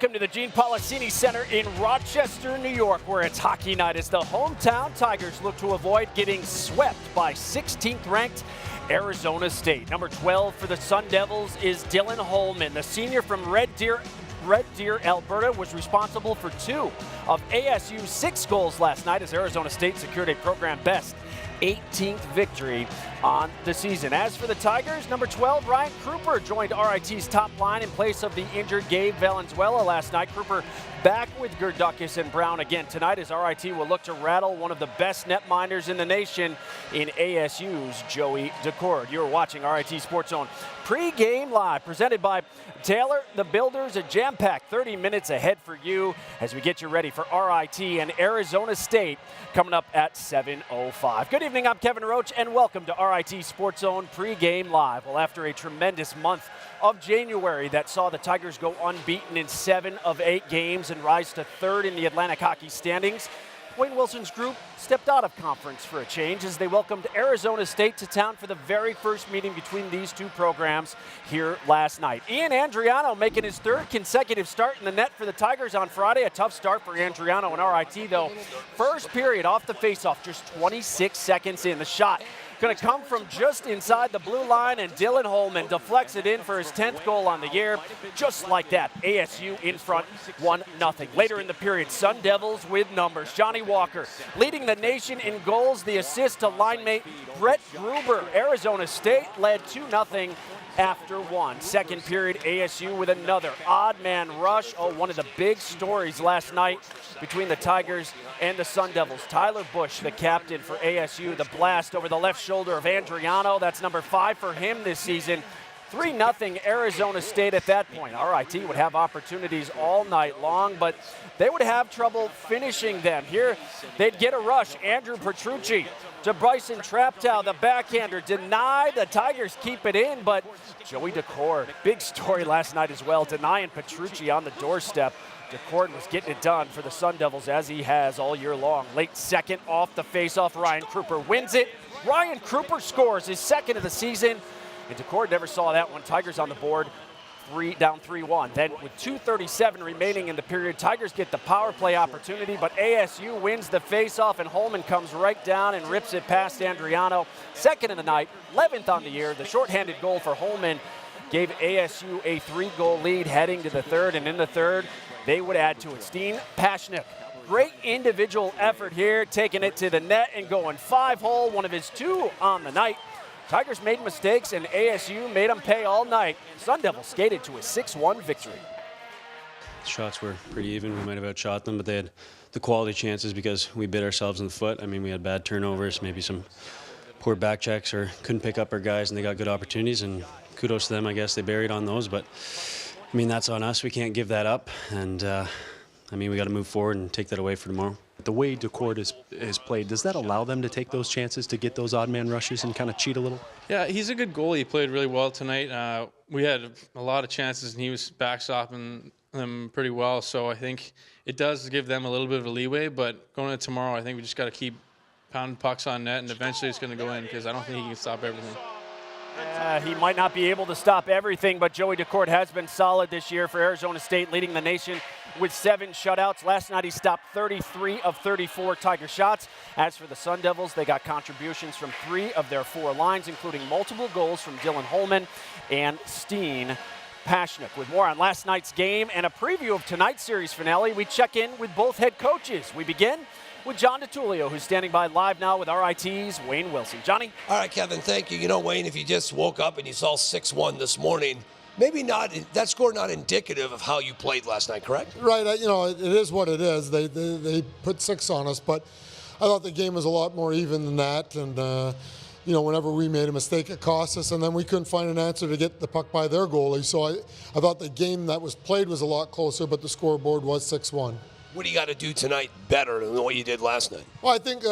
Welcome to the Gene Policini Center in Rochester, New York, where it's hockey night as the hometown Tigers look to avoid getting swept by 16th-ranked Arizona State. Number 12 for the Sun Devils is Dylan Holman. The senior from Red Deer, Alberta, was responsible for 2 of ASU's 6 goals last night as Arizona State secured a program best 18th victory on the season. As for the Tigers, number 12, Ryan Kruper joined RIT's top line in place of the injured Gabe Valenzuela last night. Kruper back with Gerdukis and Brown again tonight as RIT will look to rattle one of the best netminders in the nation in ASU's Joey Decord. You're watching RIT SportsZone Pregame Live, presented by Taylor the Builders. A jam-packed 30 minutes ahead for you as we get you ready for RIT and Arizona State coming up at 7:05. Good evening, I'm Kevin Roach, and welcome to RIT SportsZone Pregame Live. Well, after a tremendous month of January that saw the Tigers go unbeaten in 7 of 8 games and rise to 3rd in the Atlantic Hockey standings, Wayne Wilson's group stepped out of conference for a change as they welcomed Arizona State to town for the very first meeting between these two programs here last night. Ian Andriano making his 3rd consecutive start in the net for the Tigers on Friday. A tough start for Andriano and RIT, though. First period off the faceoff, just 26 seconds in. The shot going to come from just inside the blue line, and Dylan Holman deflects it in for his 10th goal on the year. Just like that, ASU in front 1-0. Later in the period, Sun Devils with numbers. Johnny Walker leading the nation in goals, the assist to line mate Brett Gruber. Arizona State led 2-0 after 1. Second period, ASU with another odd man rush. Oh, one of the big stories last night between the Tigers and the Sun Devils. Tyler Bush, the captain for ASU, the blast over the left shoulder of Andriano. That's number 5 for him this season. 3-0 Arizona State at that point. RIT would have opportunities all night long, but they would have trouble finishing them. Here, they'd get a rush. Andrew Petrucci to Bryson Traptow, the backhander, denied. The Tigers keep it in, but Joey Decord, big story last night as well, denying Petrucci on the doorstep. Decord was getting it done for the Sun Devils, as he has all year long. Late second off the faceoff, Ryan Kruper wins it. Ryan Kruper scores his 2nd of the season, and Decord never saw that one. Tigers on the board, down 3-1. Then with 2:37 remaining in the period, Tigers get the power play opportunity, but ASU wins the faceoff, and Holman comes right down and rips it past Andriano. 2nd of the night, 11th on the year. The shorthanded goal for Holman gave ASU a 3-goal lead heading to the 3rd, and in the 3rd, they would add to it. Steen Pashnik, great individual effort here, taking it to the net and going 5-hole, one of his 2 on the night. Tigers made mistakes, and ASU made them pay all night. Sun Devils skated to a 6-1 victory. The shots were pretty even. We might have outshot them, but they had the quality chances because we bit ourselves in the foot. I mean, we had bad turnovers, maybe some poor back checks, or couldn't pick up our guys, and they got good opportunities, and kudos to them. I guess they buried on those, but I mean, that's on us. We can't give that up, and I mean, we got to move forward and take that away for tomorrow. The way Decord is played, does that allow them to take those chances to get those odd man rushes and kind of cheat a little? Yeah, he's a good goalie. He played really well tonight. We had a lot of chances, and he was backstopping them pretty well. So I think it does give them a little bit of a leeway. But going into tomorrow, I think we just got to keep pounding pucks on net, and eventually it's going to go in because I don't think he can stop everything. He might not be able to stop everything, but Joey Decord has been solid this year for Arizona State, leading the nation with 7 shutouts. Last night he stopped 33 of 34 Tiger shots. As for the Sun Devils, they got contributions from 3 of their 4 lines, including multiple goals from Dylan Holman and Steen Pashnik. With more on last night's game and a preview of tonight's series finale, we check in with both head coaches. We begin with John DeTullio, who's standing by live now with RIT's Wayne Wilson. Johnny? All right, Kevin, thank you. You know, Wayne, if you just woke up and you saw 6-1 this morning, maybe not that score not indicative of how you played last night, correct? Right. You know, it is what it is. They put 6 on us, but I thought the game was a lot more even than that. And, you know, whenever we made a mistake, it cost us. And then we couldn't find an answer to get the puck by their goalie. So I thought the game that was played was a lot closer, but the scoreboard was 6-1. What do you got to do tonight better than what you did last night? Well, I think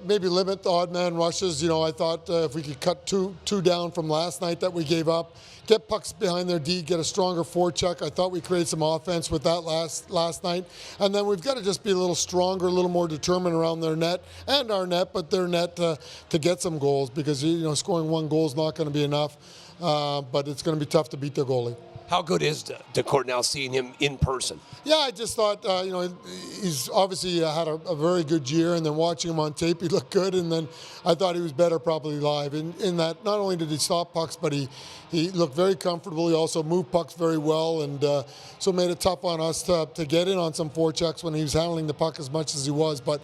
maybe limit the odd man rushes. You know, I thought if we could cut two down from last night that we gave up, get pucks behind their D, get a stronger forecheck. I thought we created some offense with that last night. And then we've got to just be a little stronger, a little more determined around their net and our net, but their net to get some goals because, you know, scoring 1 goal is not going to be enough, but it's going to be tough to beat their goalie. How good is DeCourt now seeing him in person? Yeah, I just thought, he's obviously had a very good year, and then watching him on tape, he looked good, and then I thought he was better probably live in that not only did he stop pucks, but he looked very comfortable. He also moved pucks very well, and so made it tough on us to get in on some forechecks when he was handling the puck as much as he was. But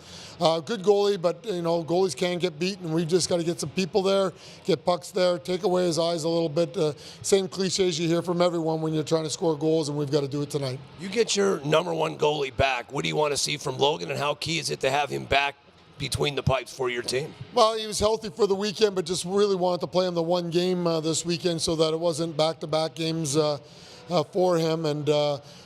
good goalie, but goalies can get beaten. We've just got to get some people there, get pucks there, take away his eyes a little bit. Same cliches you hear from everyone when you're trying to score goals, and we've got to do it tonight. You get your number one goalie back. What do you want to see from Logan, and how key is it to have him back between the pipes for your team? Well, he was healthy for the weekend, but just really wanted to play him the one game this weekend so that it wasn't back-to-back games for him. And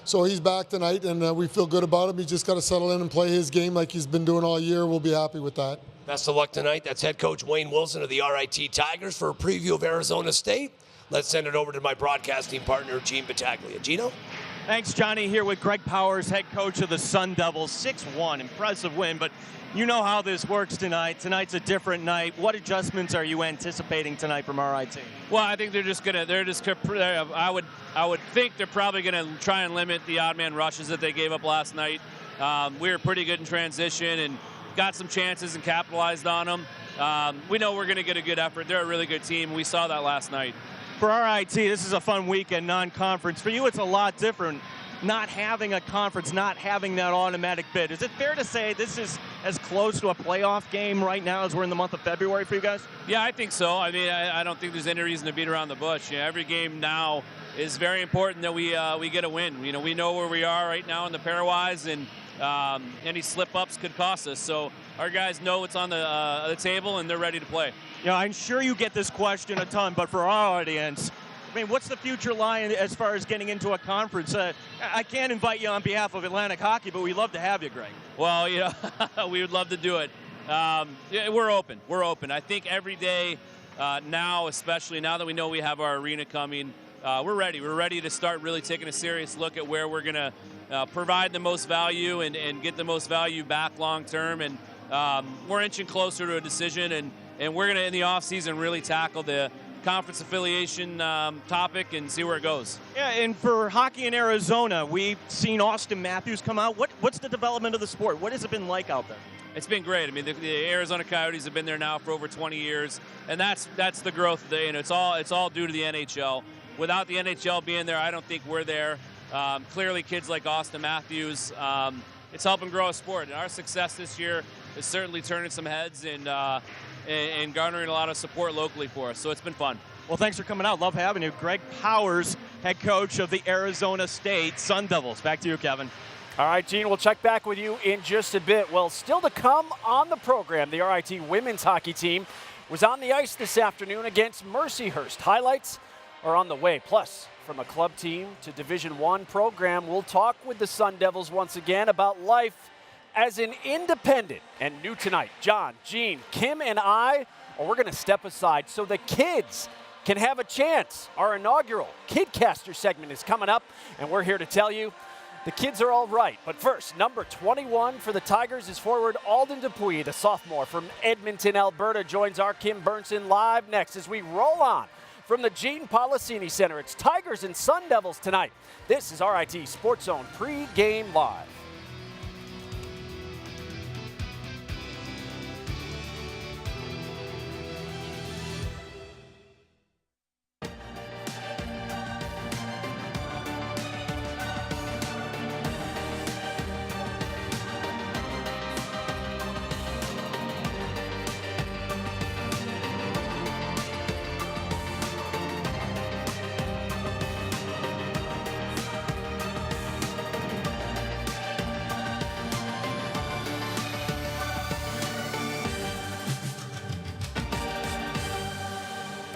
so he's back tonight, and we feel good about him. He's just got to settle in and play his game like he's been doing all year. We'll be happy with that. Best of luck tonight. That's head coach Wayne Wilson of the RIT Tigers for a preview of Arizona State. Let's send it over to my broadcasting partner, Gene Battaglia. Gino? Thanks, Johnny. Here with Greg Powers, head coach of the Sun Devils. 6-1, impressive win, but you know how this works tonight. Tonight's a different night. What adjustments are you anticipating tonight from RIT? Well, I think I would think they're probably gonna try and limit the odd man rushes that they gave up last night. We were pretty good in transition and got some chances and capitalized on them. We know we're gonna get a good effort. They're a really good team. We saw that last night. For RIT, this is a fun weekend, non-conference. For you, it's a lot different, not having a conference, not having that automatic bid. Is it fair to say this is as close to a playoff game right now as we're in the month of February for you guys? Yeah, I think so. I mean, I don't think there's any reason to beat around the bush. Every game now is very important that we get a win. We know where we are right now in the pairwise, and any slip-ups could cost us. So our guys know what's on the table, and they're ready to play. I'm sure you get this question a ton, but for our audience, I mean, what's the future line as far as getting into a conference? I can't invite you on behalf of Atlantic Hockey, but we'd love to have you, Greg. Well, we would love to do it. We're open. We're open. I think every day now, especially now that we know we have our arena coming, we're ready. We're ready to start really taking a serious look at where we're going to provide the most value and get the most value back long term. And we're inching closer to a decision, and we're going to, in the offseason, really tackle the conference affiliation topic and see where it goes. Yeah, and for hockey in Arizona, we've seen Austin Matthews come out. What's the development of the sport? What has it been like out there? It's been great. I mean, the Arizona Coyotes have been there now for over 20 years, and that's the growth. It's all due to the NHL. Without the NHL being there, I don't think we're there. Clearly, kids like Austin Matthews, it's helping grow a sport. And our success this year is certainly turning some heads and garnering a lot of support locally for us. So it's been fun. Well, thanks for coming out. Love having you. Greg Powers, head coach of the Arizona State Sun Devils. Back to you, Kevin. All right, Gene, we'll check back with you in just a bit. Well, still to come on the program, the RIT women's hockey team was on the ice this afternoon against Mercyhurst. Highlights are on the way. Plus, from a club team to Division I program, we'll talk with the Sun Devils once again about life as an independent. And new tonight, John, Gene, Kim, and we're going to step aside so the kids can have a chance. Our inaugural Kidcaster segment is coming up, and we're here to tell you the kids are all right. But first, number 21 for the Tigers is forward Alden Dupuis, the sophomore from Edmonton, Alberta, joins our Kim Bernson live next as we roll on from the Gene Policini Center. It's Tigers and Sun Devils tonight. This is RIT SportsZone Pregame Live.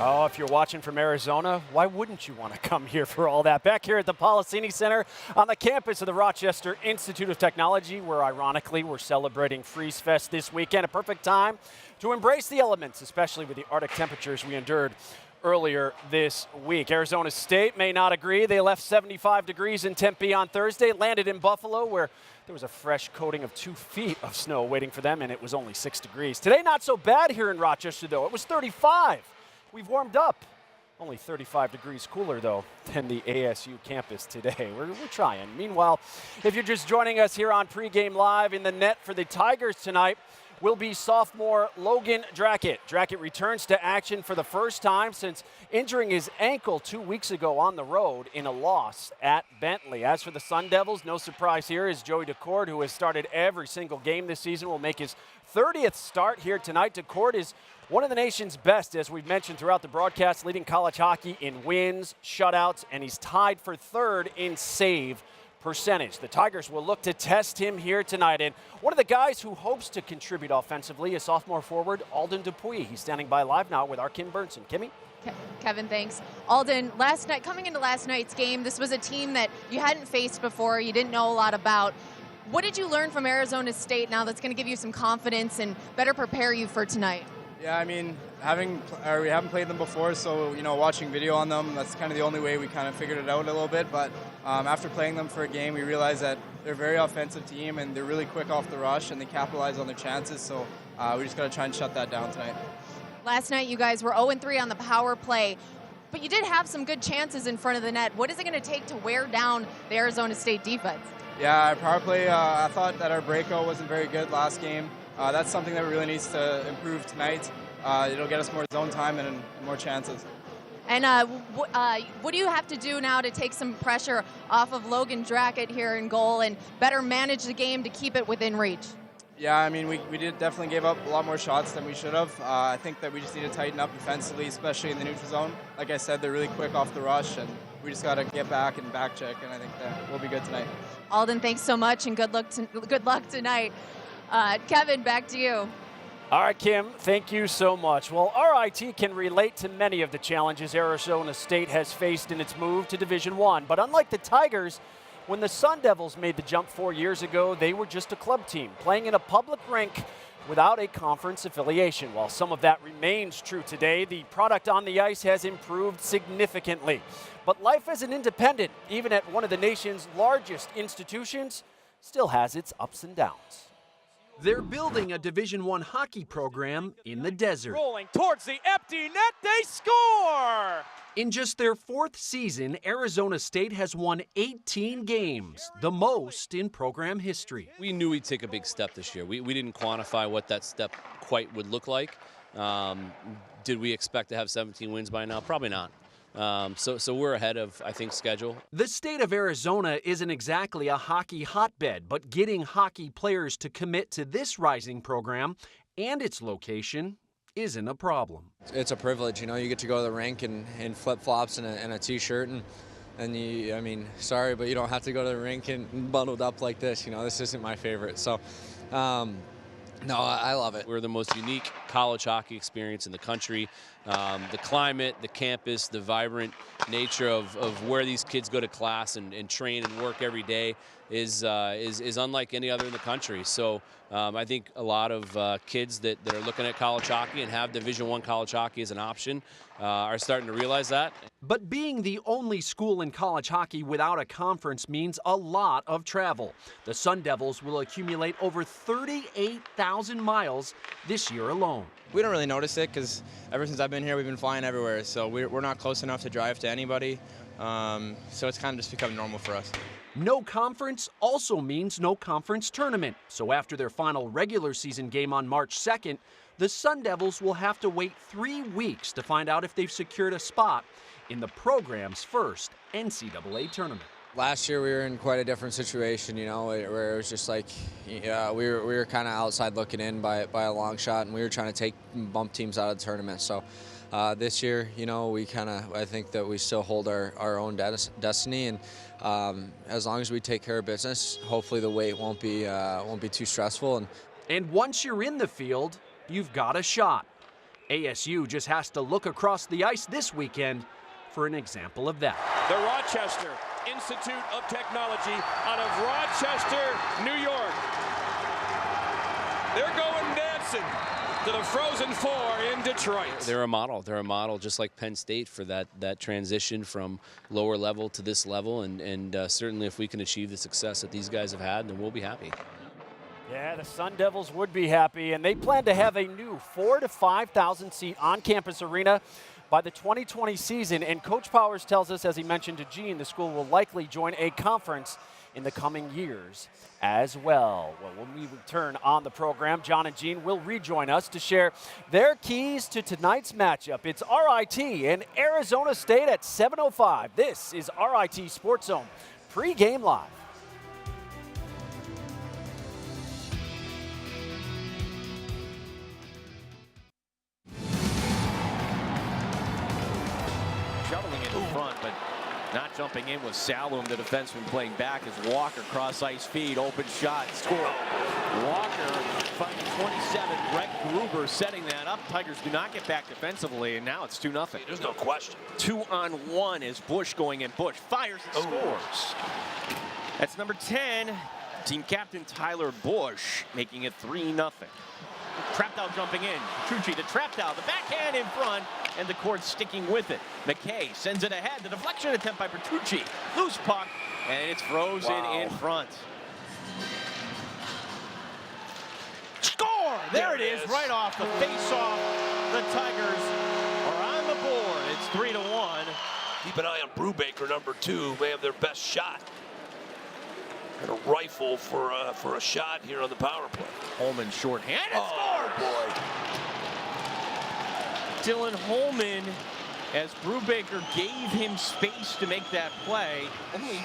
Oh, if you're watching from Arizona, why wouldn't you want to come here for all that? Back here at the Policini Center on the campus of the Rochester Institute of Technology, where ironically we're celebrating Freeze Fest this weekend. A perfect time to embrace the elements, especially with the Arctic temperatures we endured earlier this week. Arizona State may not agree. They left 75 degrees in Tempe on Thursday, landed in Buffalo, where there was a fresh coating of 2 feet of snow waiting for them, and it was only 6 degrees. Today, not so bad here in Rochester, though. It was 35. We've warmed up. Only 35 degrees cooler, though, than the ASU campus today. We're trying. Meanwhile, if you're just joining us here on Pregame Live, in the net for the Tigers tonight will be sophomore Logan Drackett. Drackett returns to action for the first time since injuring his ankle 2 weeks ago on the road in a loss at Bentley. As for the Sun Devils, no surprise here is Joey Decord, who has started every single game this season, will make his 30th start here tonight. Decord is one of the nation's best, as we've mentioned throughout the broadcast, leading college hockey in wins, shutouts, and he's tied for third in save percentage. The Tigers will look to test him here tonight. And one of the guys who hopes to contribute offensively is sophomore forward Alden Dupuis. He's standing by live now with our Kim Burnson. Kimmy? Kevin, thanks. Alden, last night, coming into last night's game, this was a team that you hadn't faced before, you didn't know a lot about. What did you learn from Arizona State now that's going to give you some confidence and better prepare you for tonight? Yeah, I mean, we haven't played them before, so, watching video on them, that's kind of the only way we kind of figured it out a little bit. But after playing them for a game, we realized that they're a very offensive team, and they're really quick off the rush, and they capitalize on their chances. So we just got to try and shut that down tonight. Last night, you guys were 0-3 on the power play, but you did have some good chances in front of the net. What is it going to take to wear down the Arizona State defense? Yeah, our power play, I thought that our breakout wasn't very good last game. That's something that really needs to improve tonight. It'll get us more zone time and more chances. And what do you have to do now to take some pressure off of Logan Drackett here in goal and better manage the game to keep it within reach? Yeah, I mean, we did definitely give up a lot more shots than we should have. I think that we just need to tighten up defensively, especially in the neutral zone. Like I said, they're really quick off the rush, and we just got to get back and back check, and I think that we'll be good tonight. Alden, thanks so much, and good luck tonight. Kevin, back to you. All right, Kim, thank you so much. Well, RIT can relate to many of the challenges Arizona State has faced in its move to Division I. But unlike the Tigers, when the Sun Devils made the jump 4 years ago, they were just a club team, playing in a public rink without a conference affiliation. While some of that remains true today, the product on the ice has improved significantly. But life as an independent, even at one of the nation's largest institutions, still has its ups and downs. They're building a Division I hockey program in the desert. Rolling towards the empty net, they score! In just their fourth season, Arizona State has won 18 games, the most in program history. We knew we'd take a big step this year. We didn't quantify what that step quite would look like. Did we expect to have 17 wins by now? Probably not. So we're ahead of, I think, schedule. The state of Arizona isn't exactly a hockey hotbed, but getting hockey players to commit to this rising program and its location isn't a problem. It's a privilege, you get to go to the rink in flip-flops and a t-shirt, and you, I mean, sorry, but you don't have to go to the rink and bundled up like this. This isn't my favorite. So, no, I love it. We're the most unique college hockey experience in the country. The climate, the campus, the vibrant nature of where these kids go to class and train and work every day is unlike any other in the country. So I think a lot of kids that are looking at college hockey and have Division I college hockey as an option are starting to realize that. But being the only school in college hockey without a conference means a lot of travel. The Sun Devils will accumulate over 38,000 miles this year alone. We don't really notice it because ever since I've been here, we've been flying everywhere. So we're not close enough to drive to anybody. So it's kind of just become normal for us. No conference also means no conference tournament. So after their final regular season game on March 2nd, the Sun Devils will have to wait 3 weeks to find out if they've secured a spot in the program's first NCAA tournament. Last year we were in quite a different situation, where it was just like, we were kind of outside looking in by a long shot, and we were trying to bump teams out of the tournament. So this year, we I think that we still hold our own destiny, and as long as we take care of business, hopefully the wait won't be too stressful. And once you're in the field, you've got a shot. ASU just has to look across the ice this weekend for an example of that. The Rochester Institute of Technology out of Rochester, New York. They're going dancing to the Frozen Four in Detroit. They're a model. They're a model, just like Penn State, for that transition from lower level to this level. And certainly if we can achieve the success that these guys have had, then we'll be happy. Yeah, the Sun Devils would be happy, and they plan to have a new 4,000 to 5,000 seat on-campus arena by the 2020 season. And Coach Powers tells us, as he mentioned to Gene, the school will likely join a conference in the coming years as well. Well, when we return on the program, John and Gene will rejoin us to share their keys to tonight's matchup. It's RIT and Arizona State at 7:05. This is RIT Sports Zone Pre-Game Live. Shoveling in front, but not jumping in was Salum, the defenseman playing back as Walker cross ice feed, open shot, score. Walker finding 27, Brett Gruber setting that up. Tigers do not get back defensively, and now it's 2-0. There's no question. 2-on-1 is Bush going in. Bush fires and scores. That's number 10, team captain Tyler Bush, making it 3-0. Trapped out jumping in. Petrucci, the trapped out, the backhand in front, and the court sticking with it. McKay sends it ahead. The deflection attempt by Petrucci. Loose puck, and it's frozen in front. Score! There it is, right off the face-off. The Tigers are on the board. It's 3-1. Keep an eye on Brubaker, number 2. May have their best shot. And a rifle for a shot here on the power play. Holman shorthanded. Oh, boy. Dylan Holman, as Brubaker gave him space to make that play.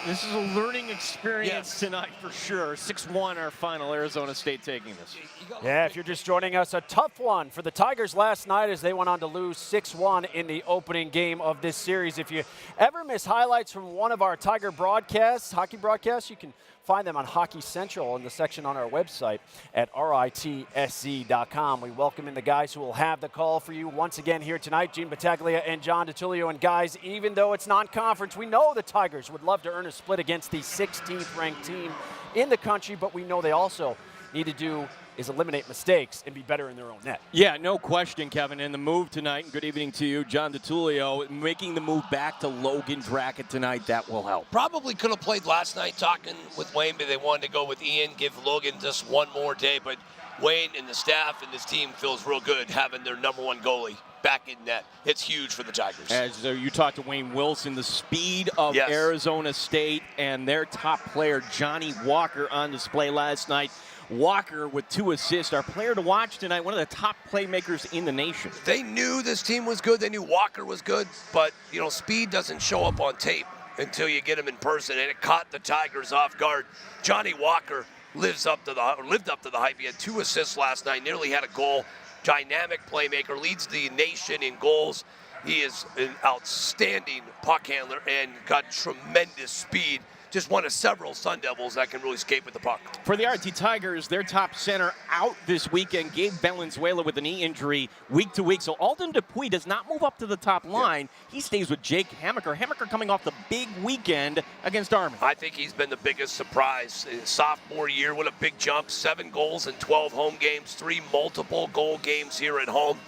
This is a learning experience tonight for sure. 6-1 our final. Arizona State taking this. Yeah, if you're just joining us, a tough one for the Tigers last night as they went on to lose 6-1 in the opening game of this series. If you ever miss highlights from one of our Tiger broadcasts, hockey broadcasts, you can find them on Hockey Central in the section on our website at ritsc.com. We welcome in the guys who will have the call for you once again here tonight, Gene Battaglia and John DiTullio. And guys, even though it's non-conference, we know the Tigers would love to earn a split against the 16th ranked team in the country, but we know they also need to do is eliminate mistakes and be better in their own net. Yeah, no question, Kevin. And the move tonight, and good evening to you, John DiTullio, making the move back to Logan Drackett tonight, that will help. Probably could have played last night talking with Wayne, but they wanted to go with Ian, give Logan just one more day. But Wayne and the staff and this team feels real good having their number 1 goalie back in net. It's huge for the Tigers. As you talked to Wayne Wilson, the speed of Arizona State and their top player, Johnny Walker, on display last night. Walker with 2 assists, our player to watch tonight, one of the top playmakers in the nation. They knew this team was good. They knew Walker was good, but, you know, speed doesn't show up on tape until you get him in person, and it caught the Tigers off guard. Johnny Walker lived up to the hype. He had 2 assists last night, nearly had a goal. Dynamic playmaker, leads the nation in goals. He is an outstanding puck handler and got tremendous speed. Just one of several Sun Devils that can really skate with the puck. For the RT Tigers, their top center out this weekend, Gabe Valenzuela with a knee injury week to week. So Alden Dupuis does not move up to the top line. He stays with Jake Hammaker. Hammaker coming off the big weekend against Army. I think he's been the biggest surprise. His sophomore year, what a big jump. 7 goals in 12 home games, 3 multiple goal games here at home.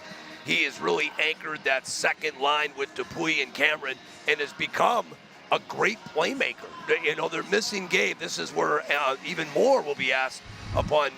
He has really anchored that second line with Dupuis and Cameron and has become a great playmaker. You know, they're missing Gabe. This is where even more will be asked upon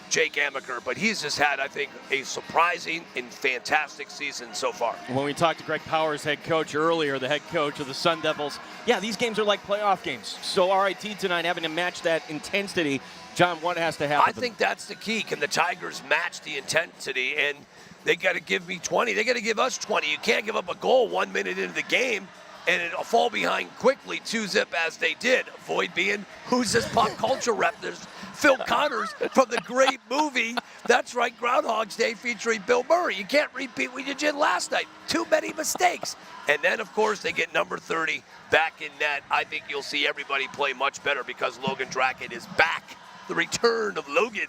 Jake Hammaker. But he's just had, I think, a surprising and fantastic season so far. When we talked to Greg Powers, head coach earlier, the head coach of the Sun Devils, yeah, these games are like playoff games. So RIT tonight having to match that intensity. John, what has to happen? I think that's the key. Can the Tigers match the intensity? And they got to give me 20. They got to give us 20. You can't give up a goal 1 minute into the game and it'll fall behind quickly, 2-zip as they did. Void being, who's this pop culture rep? There's Phil Connors from the great movie, that's right, Groundhog's Day, featuring Bill Murray. You can't repeat what you did last night. Too many mistakes. And then, of course, they get number 30 back in net. I think you'll see everybody play much better because Logan Drackett is back. The return of Logan.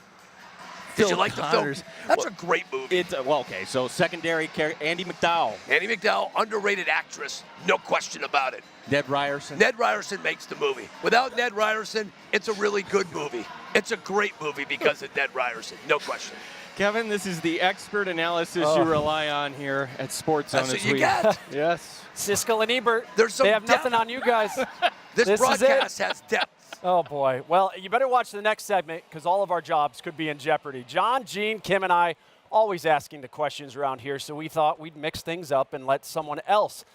Did you like the film? That's a great movie. Well, okay, so secondary, Andy McDowell. Andy McDowell, underrated actress, no question about it. Ned Ryerson. Ned Ryerson makes the movie. Without Ned Ryerson, it's a really good movie. It's a great movie because of Ned Ryerson, no question. Kevin, this is the expert analysis you rely on here at SportsZone. That's what you got. Yes. Siskel and Ebert, they have nothing on you guys. This broadcast has depth. Oh, boy. Well, you better watch the next segment because all of our jobs could be in jeopardy. John, Gene, Kim, and I always asking the questions around here, so we thought we'd mix things up and let someone else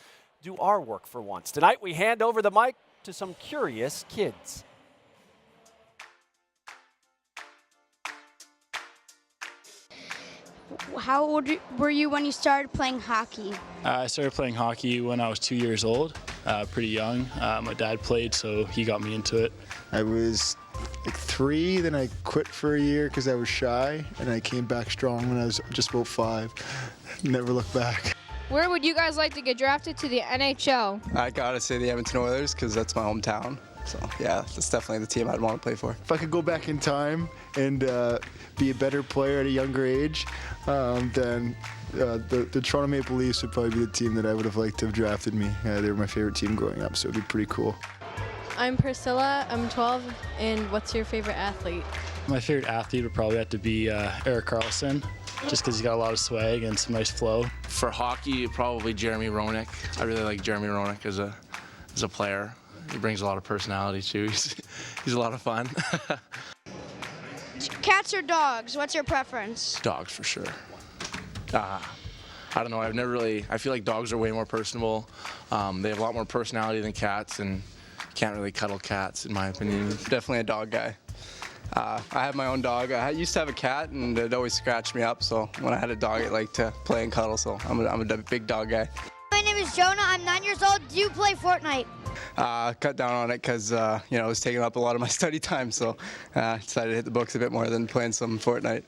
do our work for once. Tonight, we hand over the mic to some curious kids. How old were you when you started playing hockey? I started playing hockey when I was 2 years old, pretty young. My dad played, so he got me into it. I was like 3, then I quit for a year because I was shy, and I came back strong when I was just about 5. Never looked back. Where would you guys like to get drafted to the NHL? I gotta say the Edmonton Oilers because that's my hometown. So yeah, that's definitely the team I'd want to play for. If I could go back in time and be a better player at a younger age, then the Toronto Maple Leafs would probably be the team that I would have liked to have drafted me. They were my favorite team growing up, so it'd be pretty cool. I'm Priscilla, I'm 12, and what's your favorite athlete? My favorite athlete would probably have to be Erik Karlsson, just because he's got a lot of swag and some nice flow. For hockey, probably Jeremy Roenick. I really like Jeremy Roenick as a player. He brings a lot of personality too. He's a lot of fun. Cats or dogs? What's your preference? Dogs for sure. I don't know. I feel like dogs are way more personable. They have a lot more personality than cats, and can't really cuddle cats, in my opinion. Definitely a dog guy. I have my own dog. I used to have a cat, and it always scratched me up. So when I had a dog, I liked to play and cuddle. So I'm a big dog guy. My name is Jonah. I'm 9 years old. Do you play Fortnite? Cut down on it because it was taking up a lot of my study time. So I decided to hit the books a bit more than playing some Fortnite.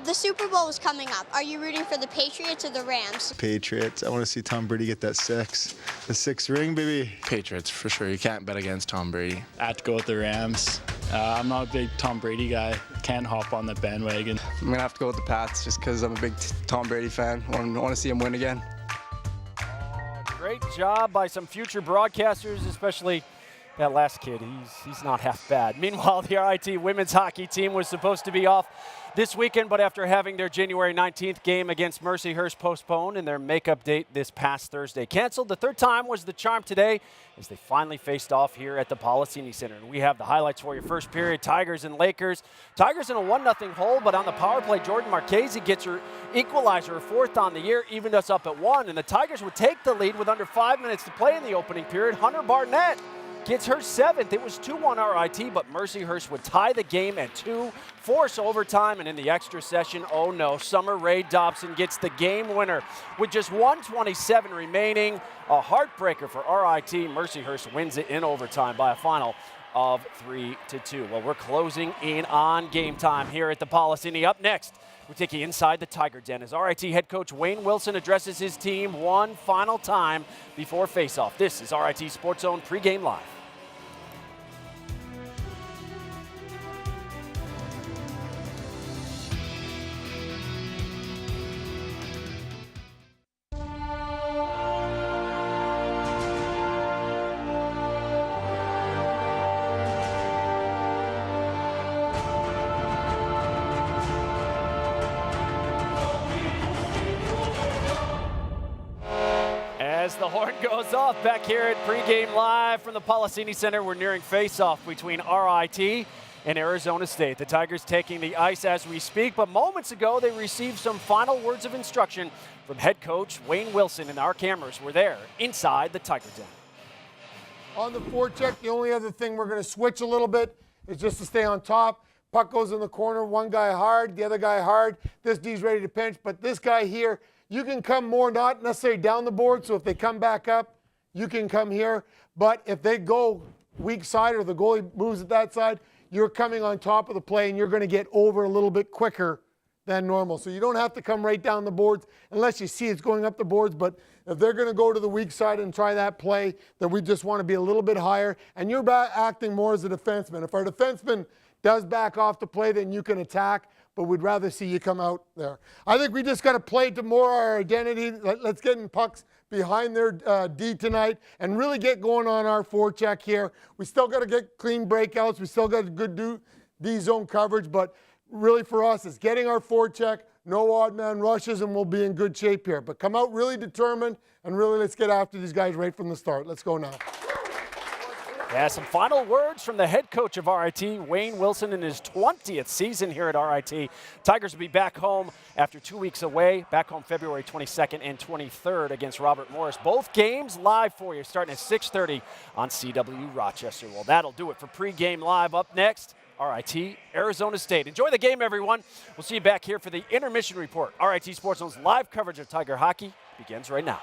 The Super Bowl is coming up. Are you rooting for the Patriots or the Rams? Patriots. I want to see Tom Brady get that 6th ring, baby. Patriots for sure. You can't bet against Tom Brady. I have to go with the Rams. I'm not a big Tom Brady guy. Can't hop on the bandwagon. I'm gonna have to go with the Pats just because I'm a big Tom Brady fan. Want to see him win again. Great job by some future broadcasters, especially that last kid. He's not half bad. Meanwhile, the RIT women's hockey team was supposed to be off this weekend, but after having their January 19th game against Mercyhurst postponed and their makeup date this past Thursday canceled, the third time was the charm today as they finally faced off here at the Policini Center. And we have the highlights for you. First period, Tigers and Lakers. Tigers in a 1-0 hole, but on the power play, Jordan Marchese gets her equalizer, her 4th on the year, evened us up at 1, and the Tigers would take the lead with under 5 minutes to play in the opening period. Hunter Barnett gets her 7th. It was 2-1 RIT, but Mercyhurst would tie the game at 2, force overtime, and in the extra session, oh no, Summer Rae Dobson gets the game winner with just 1:27 remaining. A heartbreaker for RIT. Mercyhurst wins it in overtime by a final of 3-2. Well, we're closing in on game time here at the Policini. Up next, we take you inside the Tiger Den as RIT head coach Wayne Wilson addresses his team one final time before face-off. This is RIT SportsZone Pregame Live. As the horn goes off back here at Pregame Live from the Policini Center, we're nearing face-off between RIT and Arizona State. The Tigers taking the ice as we speak, but moments ago they received some final words of instruction from head coach Wayne Wilson, and our cameras were there inside the Tiger Den. On the forecheck, the only other thing we're going to switch a little bit is just to stay on top. Puck goes in the corner, one guy hard, the other guy hard. This D's ready to pinch, but this guy here, you can come more, not necessarily down the board, so if they come back up, you can come here. But if they go weak side or the goalie moves at that side, you're coming on top of the play and you're going to get over a little bit quicker than normal. So you don't have to come right down the boards unless you see it's going up the boards. But if they're going to go to the weak side and try that play, then we just want to be a little bit higher. And you're acting more as a defenseman. If our defenseman does back off the play, then you can attack. But we'd rather see you come out there. I think we just got to play to more our identity. Let's get in pucks behind their D tonight and really get going on our forecheck here. We still got to get clean breakouts. We still got good D-zone coverage. But really for us, it's getting our forecheck, no odd man rushes, and we'll be in good shape here. But come out really determined, and really let's get after these guys right from the start. Let's go now. Yeah, some final words from the head coach of RIT, Wayne Wilson, in his 20th season here at RIT. Tigers will be back home after 2 weeks away, back home February 22nd and 23rd against Robert Morris. Both games live for you, starting at 6:30 on CW Rochester. Well, that'll do it for Pregame Live. Up next, RIT, Arizona State. Enjoy the game, everyone. We'll see you back here for the Intermission Report. RIT SportsZone's live coverage of Tiger hockey begins right now.